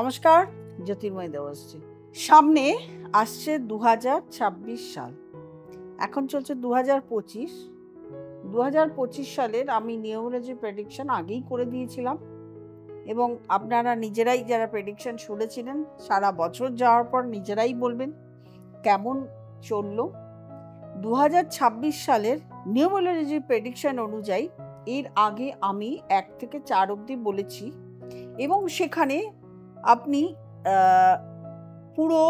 নমস্কার, জ্যোতির্ময় দেবশ্রী। সামনে আসছে 2026 সাল, এখন চলছে 2025। 2025 সালের আমি নিউমোলজি প্রেডিকশন আগেই করে দিয়েছিলাম এবং আপনারা নিজেরাই যারা প্রেডিকশন শুনেছিলেন সারা বছর যাওয়ার পর নিজেরাই বলবেন কেমন চললো। 2026 সালের নিউমোলজি প্রেডিকশন অনুযায়ী এর আগে আমি 1 থেকে 4 অবধি বলেছি এবং সেখানে আপনি পুরো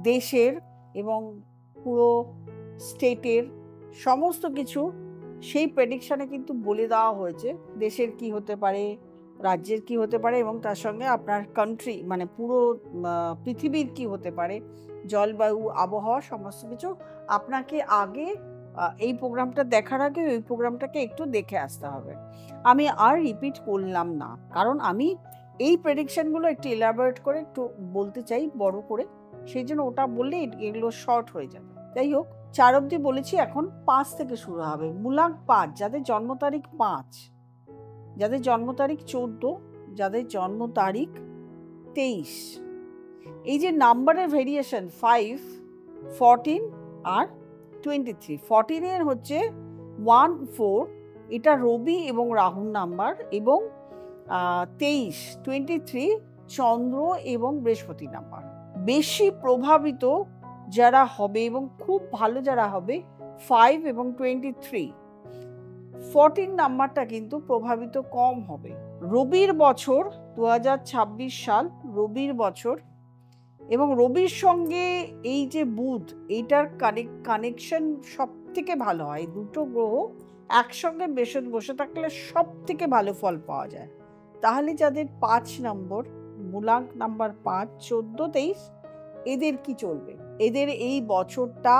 দেশের এবং পুরো স্টেটের সমস্ত কিছু সেই প্রেডিকশানে কিন্তু বলে দেওয়া হয়েছে। দেশের কি হতে পারে, রাজ্যের কি হতে পারে এবং তার সঙ্গে আপনার কান্ট্রি মানে পুরো পৃথিবীর কি হতে পারে, জলবায়ু, আবহাওয়া সমস্ত কিছু আপনাকে আগে এই প্রোগ্রামটা দেখার আগে ওই প্রোগ্রামটাকে একটু দেখে আসতে হবে। আমি আর রিপিট করলাম না, কারণ আমি এই প্রেডিকশানগুলো একটু এলাবোরেট করে একটু বলতে চাই বড় করে, সেই জন্য ওটা বললে এগুলো শর্ট হয়ে যাবে। যাই হোক, 4 অবধি বলেছি, এখন 5 থেকে শুরু হবে। মূলাঙ্ক 5, যাদের জন্ম তারিখ 5, যাদের জন্ম তারিখ 14, যাদের জন্ম তারিখ 23, এই যে নাম্বারের ভেরিয়েশন 5, 14 আর 23। 14 এর হচ্ছে 1, 4, এটা রবি এবং রাহুর নাম্বার, এবং 23 চন্দ্র এবং বৃহস্পতি নাম্বার। বেশি প্রভাবিত যারা হবে এবং খুব ভালো যারা হবে 5 এবং 23। 14 নাম্বারটা কিন্তু প্রভাবিত কম হবে। রবির বছর 2026 সাল রবির বছর, এবং রবির সঙ্গে এই যে বুধ, এইটার কানেকশন সব থেকে ভালো হয়। দুটো গ্রহ একসঙ্গে বসে থাকলে সব থেকে ভালো ফল পাওয়া যায়। তাহলে যাদের 5 নম্বর, মূলাঙ্ক নাম্বার 5, 14, 23, এদের কি চলবে? এদের এই বছরটা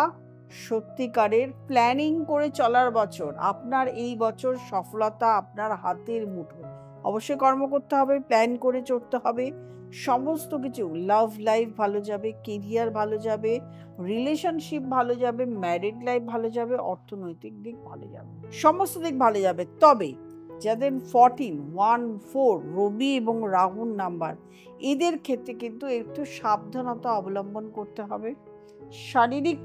সত্যিকারের প্ল্যানিং করে চলার বছর। আপনার এই বছর সফলতা আপনার হাতের মুঠো। অবশ্যই কর্ম করতে হবে, প্ল্যান করে চলতে হবে, সমস্ত কিছু। লাভ লাইফ ভালো যাবে, কেরিয়ার ভালো যাবে, রিলেশনশিপ ভালো যাবে, ম্যারিড লাইফ ভালো যাবে, অর্থনৈতিক দিক ভালো যাবে, সমস্ত দিক ভালো যাবে। তবে যাদের 14, 1, 4 রবি এবং রাহুর নাম্বার, এদের ক্ষেত্রে কিন্তু একটু সাবধানতা অবলম্বন করতে হবে। শারীরিক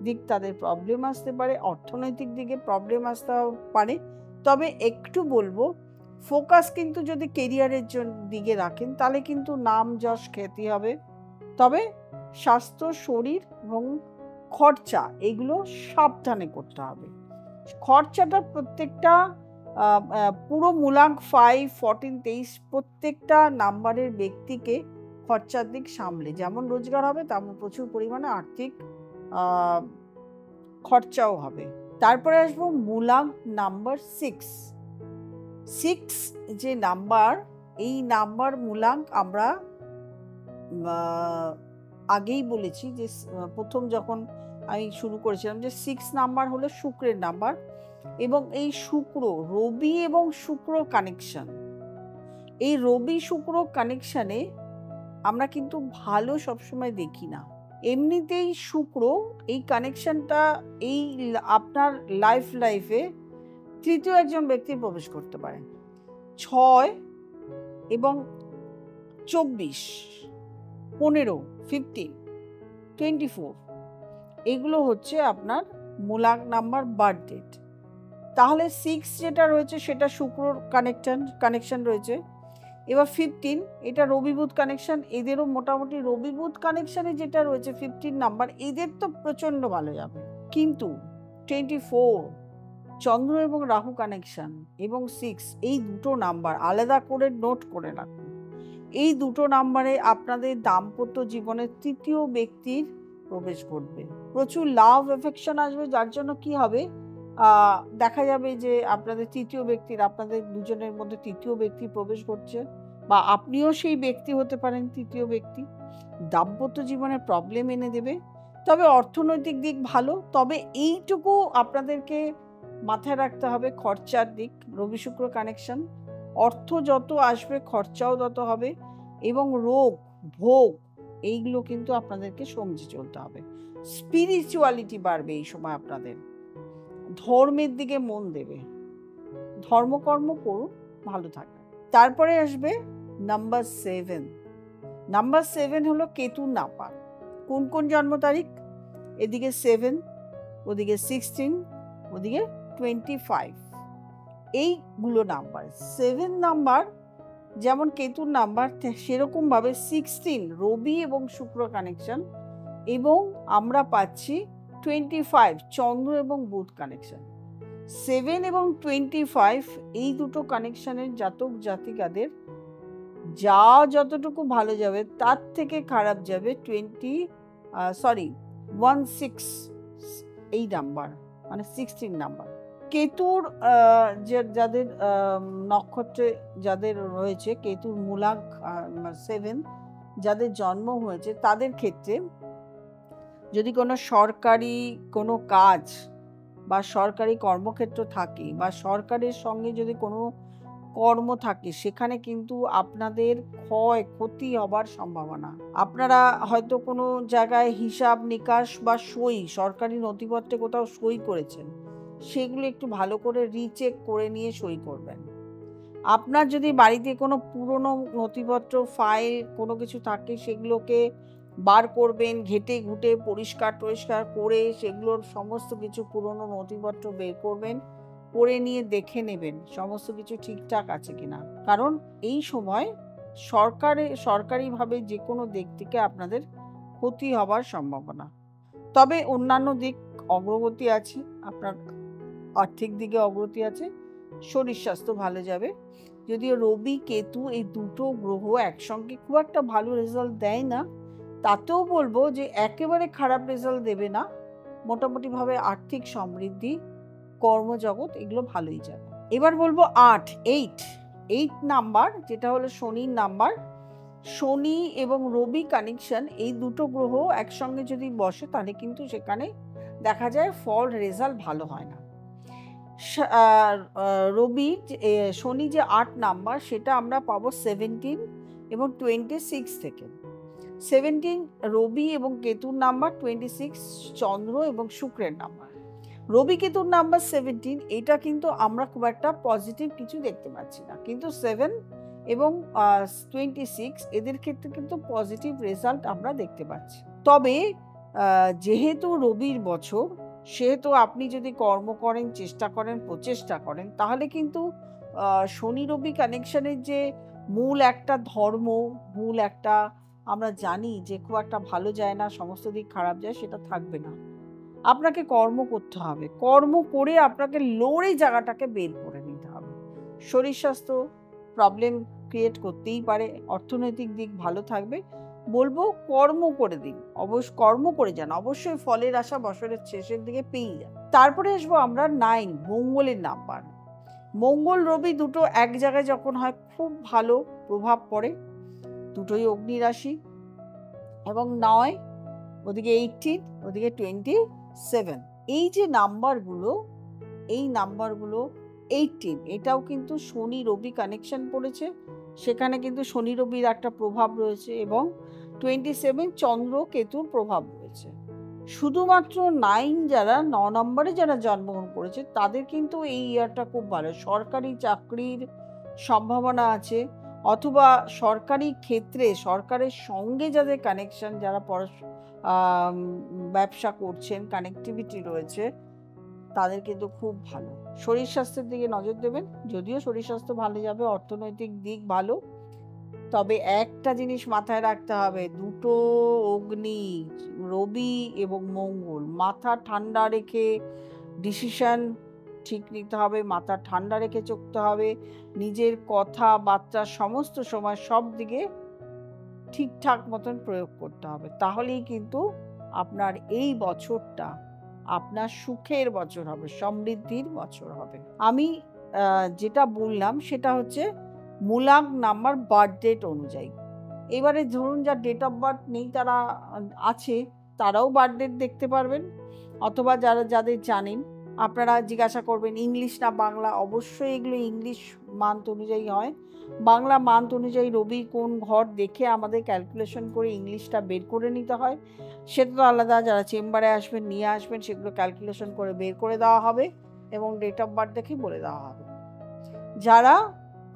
দিক তাদের প্রবলেম আসতে পারে, অর্থনৈতিক দিকে প্রবলেম আসতে পারে। তবে একটু বলবো, ফোকাস কিন্তু যদি কেরিয়ারের দিকে রাখেন তাহলে কিন্তু নাম যশ খ্যাতি হবে। তবে স্বাস্থ্য, শরীর এবং খরচা এগুলো সাবধানে করতে হবে। খরচাটা প্রত্যেকটা পুরো মূলাঙ্ক 5, 14, 23 প্রত্যেকটা নাম্বারের ব্যক্তিকে খরচার দিক সামলে, যেমন রোজগার হবে তেমন প্রচুর পরিমাণে আর্থিক খরচাও হবে। তারপরে আসবো মূলাঙ্ক নাম্বার 6। যে নাম্বার, এই নাম্বার মূলাঙ্ক আমরা আগেই বলেছি যে প্রথম যখন আমি শুরু করেছিলাম যে 6 নাম্বার হলো শুক্রের নাম্বার, এবং এই শুক্র, রবি এবং শুক্র কানেকশন, এই রবি শুক্র কানেকশানে আমরা কিন্তু ভালো সবসময় দেখি না। এমনিতেই শুক্র এই কানেকশনটা এই আপনার লাইফে তৃতীয় একজন ব্যক্তি প্রবেশ করতে পারে। 6 এবং 24, 15, 15, 24 এগুলো হচ্ছে আপনার মূলাঙ্ক নাম্বার বার্থ ডেট। তাহলে 6 যেটা রয়েছে সেটা শুক্র কানেকশন রয়েছে। এবার 15 এটা রবি বুধ কানেকশন, এদেরও মোটামুটি রবি বুধ কানেকশানে যেটা রয়েছে 15 নাম্বার, এদের তো প্রচণ্ড ভালো যাবে। কিন্তু 24 চন্দ্র এবং রাহু কানেকশন এবং 6, এই দুটো নাম্বার আলাদা করে নোট করে রাখুন। এই দুটো নাম্বারে আপনাদের দাম্পত্য জীবনের তৃতীয় ব্যক্তির প্রবেশ ঘটবে, প্রচুর লাভ এফেকশন আসবে, যার জন্য কি হবে, দেখা যাবে যে আপনাদের তৃতীয় ব্যক্তির, আপনাদের দুজনের মধ্যে তৃতীয় ব্যক্তির প্রবেশ ঘটছে, বা আপনিও সেই ব্যক্তি হতে পারেন তৃতীয় ব্যক্তি। দাম্পত্য জীবনে প্রবলেম এনে দেবে। তবে অর্থনৈতিক দিক ভালো। তবে এইটুকু আপনাদেরকে মাথায় রাখতে হবে, খরচার দিক, রবি শুক্র কানেকশন, অর্থ যত আসবে খরচাও তত হবে, এবং রোগ ভোগ এইগুলো কিন্তু আপনাদেরকে সমঝে চলতে হবে। স্পিরিচুয়ালিটি বাড়বে এই সময়, আপনাদের ধর্মের দিকে মন দেবে, ধর্মকর্ম করুন, ভালো থাকবে। তারপরে আসবে নাম্বার 7। নাম্বার 7 হলো কেতুর নাম্বার। কোন কোন জন্ম তারিখ? এদিকে 7, ওদিকে 16, ওদিকে 25, এইগুলো নাম্বার। 7 নাম্বার যেমন কেতুর নাম্বার, সেরকমভাবে 16 রবি এবং শুক্র কানেকশন, এবং আমরা পাচ্ছি 25 চন্দ্র এবং বুধ কানেকশন। 7 এবং 25 এই দুটো কানেকশনের জাতক জাতিকাদের যা যতটুকু ভালো যাবে তার থেকে খারাপ যাবে 16 এই নাম্বার, মানে 16 নাম্বার। কেতুর যাদের নক্ষত্রে যাদের রয়েছে, কেতুর মূলাগ 7 যাদের জন্ম হয়েছে, তাদের ক্ষেত্রে যদি কোনো সরকারি কোনো কাজ বা সরকারি কর্মক্ষেত্র থাকে বা সরকারের সঙ্গে যদি কোনো কর্ম থাকে, সেখানে কিন্তু আপনাদের ক্ষতি হবার সম্ভাবনা। আপনারা হয়তো কোনো জায়গায় হিসাব নিকাশ বা সই, সরকারি নথিপত্রে কোথাও সই করেছেন, সেগুলো একটু ভালো করে রিচেক করে নিয়ে সই করবেন। আপনার যদি বাড়িতে কোনো পুরনো নথিপত্র, ফাইল কোনো কিছু থাকে, সেগুলোকে বার করবেন, ঘেটে ঘুটে পরিষ্কার করে সেগুলোর সমস্ত কিছু পুরনো নথিপত্র বের করবেন, করে নিয়ে দেখে নেবেন সমস্ত কিছু ঠিকঠাক আছে কিনা। কারণ এই সময় সরকারিভাবে যে কোনো দিক থেকে আপনাদের ক্ষতি হবার সম্ভাবনা। তবে অন্যান্য দিক অগ্রগতি আছে, আপনার আর্থিক দিকে অগ্রগতি আছে, শরীর স্বাস্থ্য ভালো যাবে। যদিও রবি কেতু এই দুটো গ্রহ একসঙ্গে খুব একটা ভালো রেজাল্ট দেয় না, তাতেও বলবো যে একেবারে খারাপ রেজাল্ট দেবে না। মোটামুটিভাবে আর্থিক সমৃদ্ধি, কর্মজগৎ এগুলো ভালোই যাবে। এবার বলবো 8 নাম্বার, যেটা হলো শনির নাম্বার। শনি এবং রবি কানেকশন, এই দুটো গ্রহ একসঙ্গে যদি বসে তাহলে কিন্তু সেখানে দেখা যায় রেজাল্ট ভালো হয় না। শনি যে 8 নাম্বার, সেটা আমরা পাবো 17 এবং 26 থেকে। 17 রবি এবং কেতুর নাম্বার, 26 চন্দ্র এবং শুক্রের নাম্বার। রবি কেতুর নাম্বার 17, এটা কিন্তু আমরা খুব একটা পজিটিভ কিছু দেখতে পাচ্ছি না, কিন্তু 7 এবং 26 এদের ক্ষেত্রে কিন্তু পজিটিভ রেজাল্ট আমরা দেখতে পাচ্ছি। তবে যেহেতু রবির বছর, সেহেতু আপনি যদি কর্ম করেন, চেষ্টা করেন, প্রচেষ্টা করেন, তাহলে কিন্তু শনি রবি কানেকশনের যে মূল একটা ধর্ম, মূল একটা আমরা জানি যে খুব একটা ভালো যায় না, সমস্ত দিক খারাপ যায়, সেটা থাকবে না। আপনাকে কর্ম করতে হবে, কর্ম করে আপনাকে লড়ে জায়গাটাকে বের করে নিতে হবে। শরীর স্বাস্থ্য প্রবলেম ক্রিয়েট করতেই পারে, অর্থনৈতিক দিক ভালো থাকবে। বলবো কর্ম করে দিন, কর্ম করে যান, অবশ্যই ফলের আশা বছরের শেষের দিকে পেয়ে যান। তারপরে আসবো আমরা 9 মঙ্গলের নাম্বার। মঙ্গল রবি দুটো এক জায়গায় যখন হয়, খুব ভালো প্রভাব পড়ে, দুটোই অগ্নি রাশি। এবং 9, ওদিকে 18, ওদিকে 27, এই যে নাম্বারগুলো, এই নাম্বারগুলো 18, এটাও কিন্তু শনি রবি কানেকশন পড়েছে, সেখানে কিন্তু শনি রবির একটা প্রভাব রয়েছে, এবং 27 চন্দ্র কেতুর প্রভাব রয়েছে। শুধুমাত্র 9 যারা 9 নম্বরে যারা জন্মগ্রহণ করেছে, তাদের কিন্তু এই ইয়ারটা খুব ভালো। সরকারি চাকরির সম্ভাবনা আছে, অথবা সরকারি ক্ষেত্রে সরকারের সঙ্গে যাদের কানেকশন, যারা ব্যবসা করছেন, কানেক্টিভিটি রয়েছে, তাদের কিন্তু খুব ভালো। শরীর স্বাস্থ্যের দিকে নজর দেবেন, যদিও শরীর স্বাস্থ্য ভালো যাবে, অর্থনৈতিক দিক ভালো। তবে একটা জিনিস মাথায় রাখতে হবে, দুটো অগ্নি, রবি এবং মঙ্গল, মাথা ঠান্ডা রেখে ডিসিশন ঠিক নিতে হবে, মাথা ঠান্ডা রেখে চলতে হবে, নিজের কথাবার্তা সমস্ত সময় সব দিকে ঠিকঠাক মতন প্রয়োগ করতে হবে। তাহলেই কিন্তু আপনার এই বছরটা আপনার সুখের বছর হবে, সমৃদ্ধির বছর হবে। আমি যেটা বললাম সেটা হচ্ছে মূলাগ নাম্বার, বার্থ ডেট অনুযায়ী। এবারে ধরুন যার ডেট অফ বার্থ নেই, তারা আছে, তারাও বার্থ ডেট দেখতে পারবেন, অথবা যাদের জানেন আপনারা জিজ্ঞাসা করবেন ইংলিশ না বাংলা। অবশ্যই এগুলো ইংলিশ মান্থ অনুযায়ী হয়। বাংলা মান্থ অনুযায়ী রবি কোন ঘর দেখে আমাদের ক্যালকুলেশন করে ইংলিশটা বের করে নিতে হয়, সেটা তো আলাদা। যারা চেম্বারে আসবেন, নিয়ে আসবেন, সেগুলো ক্যালকুলেশন করে বের করে দেওয়া হবে এবং ডেট অফ বার্থ দেখে বলে দেওয়া হবে। যারা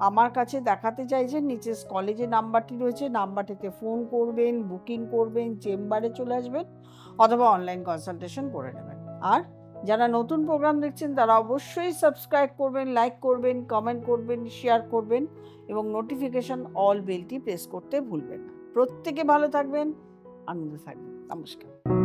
আমার কাছে দেখাতে চাইছেন, নিচে কলেজে নাম্বারটি রয়েছে, নাম্বারটিতে ফোন করবেন, বুকিং করবেন, চেম্বারে চলে আসবেন অথবা অনলাইন কনসালটেশন করে নেবেন। আর যারা নতুন প্রোগ্রাম দেখছেন তারা অবশ্যই সাবস্ক্রাইব করবেন, লাইক করবেন, কমেন্ট করবেন, শেয়ার করবেন এবং নোটিফিকেশন অল বেলটি প্রেস করতে ভুলবেন না। প্রত্যেকে ভালো থাকবেন, আনন্দে থাকবেন। নমস্কার।